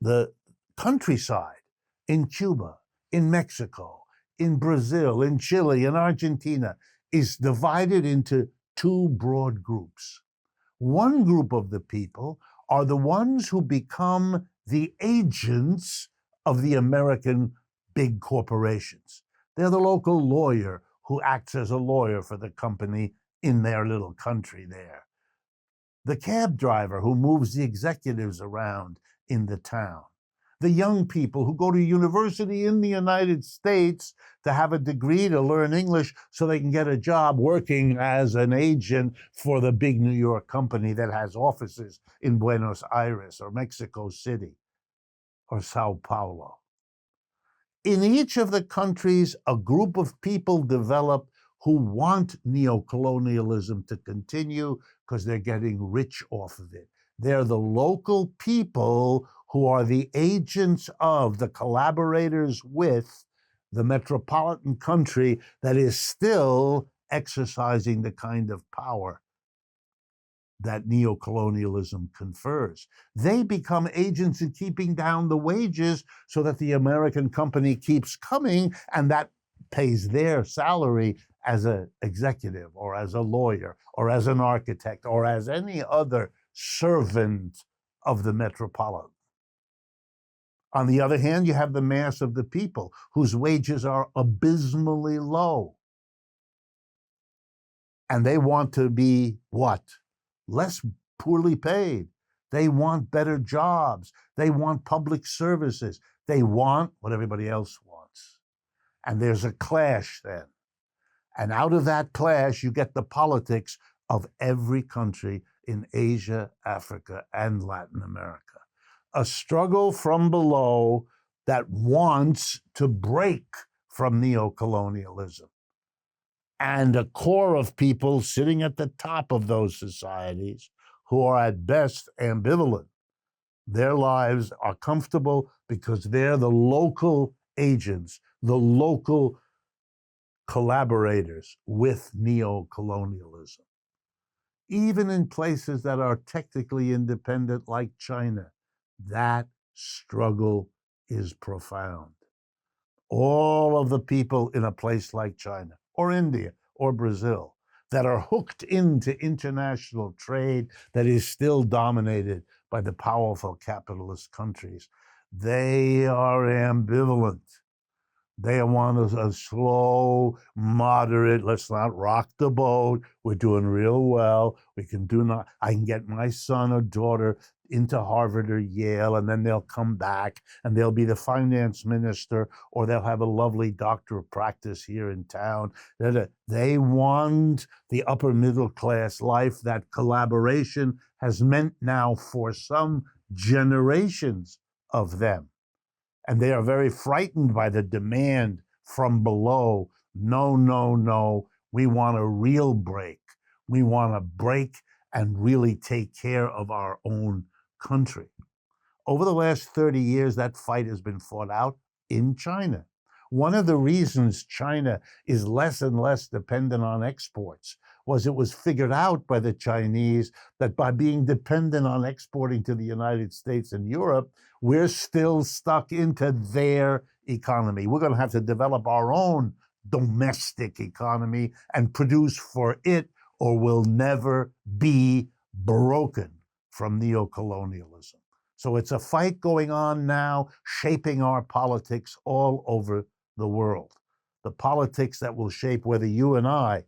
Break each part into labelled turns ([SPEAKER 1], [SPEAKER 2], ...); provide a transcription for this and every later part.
[SPEAKER 1] the countryside in Cuba, in Mexico, in Brazil, in Chile, in Argentina is divided into two broad groups. One group of the people are the ones who become the agents of the American big corporations. They're the local lawyer who acts as a lawyer for the company in their little country there. The cab driver who moves the executives around in the town. The young people who go to university in the United States to have a degree to learn English so they can get a job working as an agent for the big New York company that has offices in Buenos Aires or Mexico City or Sao Paulo. In each of the countries, a group of people develop who want neocolonialism to continue because they're getting rich off of it. They're the local people who are the agents of, the collaborators with the metropolitan country that is still exercising the kind of power that neocolonialism confers. They become agents in keeping down the wages so that the American company keeps coming, and that pays their salary as an executive or as a lawyer or as an architect or as any other servant of the metropolitan. On the other hand, you have the mass of the people whose wages are abysmally low. And they want to be what? Less poorly paid. They want better jobs. They want public services. They want what everybody else wants. And there's a clash then. And out of that clash, you get the politics of every country in Asia, Africa, and Latin America. A struggle from below that wants to break from neocolonialism. And a core of people sitting at the top of those societies who are at best ambivalent. Their lives are comfortable because they're the local agents, the local collaborators with neocolonialism. Even in places that are technically independent like China, that struggle is profound. All of the people in a place like China or India or Brazil that are hooked into international trade that is still dominated by the powerful capitalist countries, they are ambivalent. They want a slow, moderate, let's not rock the boat. We're doing real well. We can I can get my son or daughter into Harvard or Yale, and then they'll come back and they'll be the finance minister, or they'll have a lovely doctor of practice here in town. They want the upper middle class life that collaboration has meant now for some generations of them. And they are very frightened by the demand from below. No, no, no. We want a real break. We want to break and really take care of our own country. Over the last 30 years, that fight has been fought out in China. One of the reasons China is less and less dependent on exports was it was figured out by the Chinese that by being dependent on exporting to the United States and Europe, we're still stuck into their economy. We're going to have to develop our own domestic economy and produce for it, or we'll never be broken from neocolonialism. So it's a fight going on now, shaping our politics all over the world. The politics that will shape whether you and I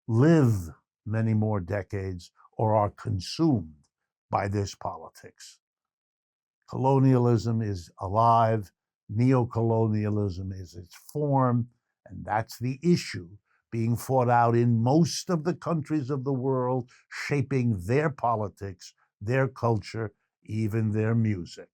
[SPEAKER 1] live many more decades or are consumed by this politics. Colonialism is alive. Neocolonialism is its form, and that's the issue being fought out in most of the countries of the world, shaping their politics, their culture, even their music.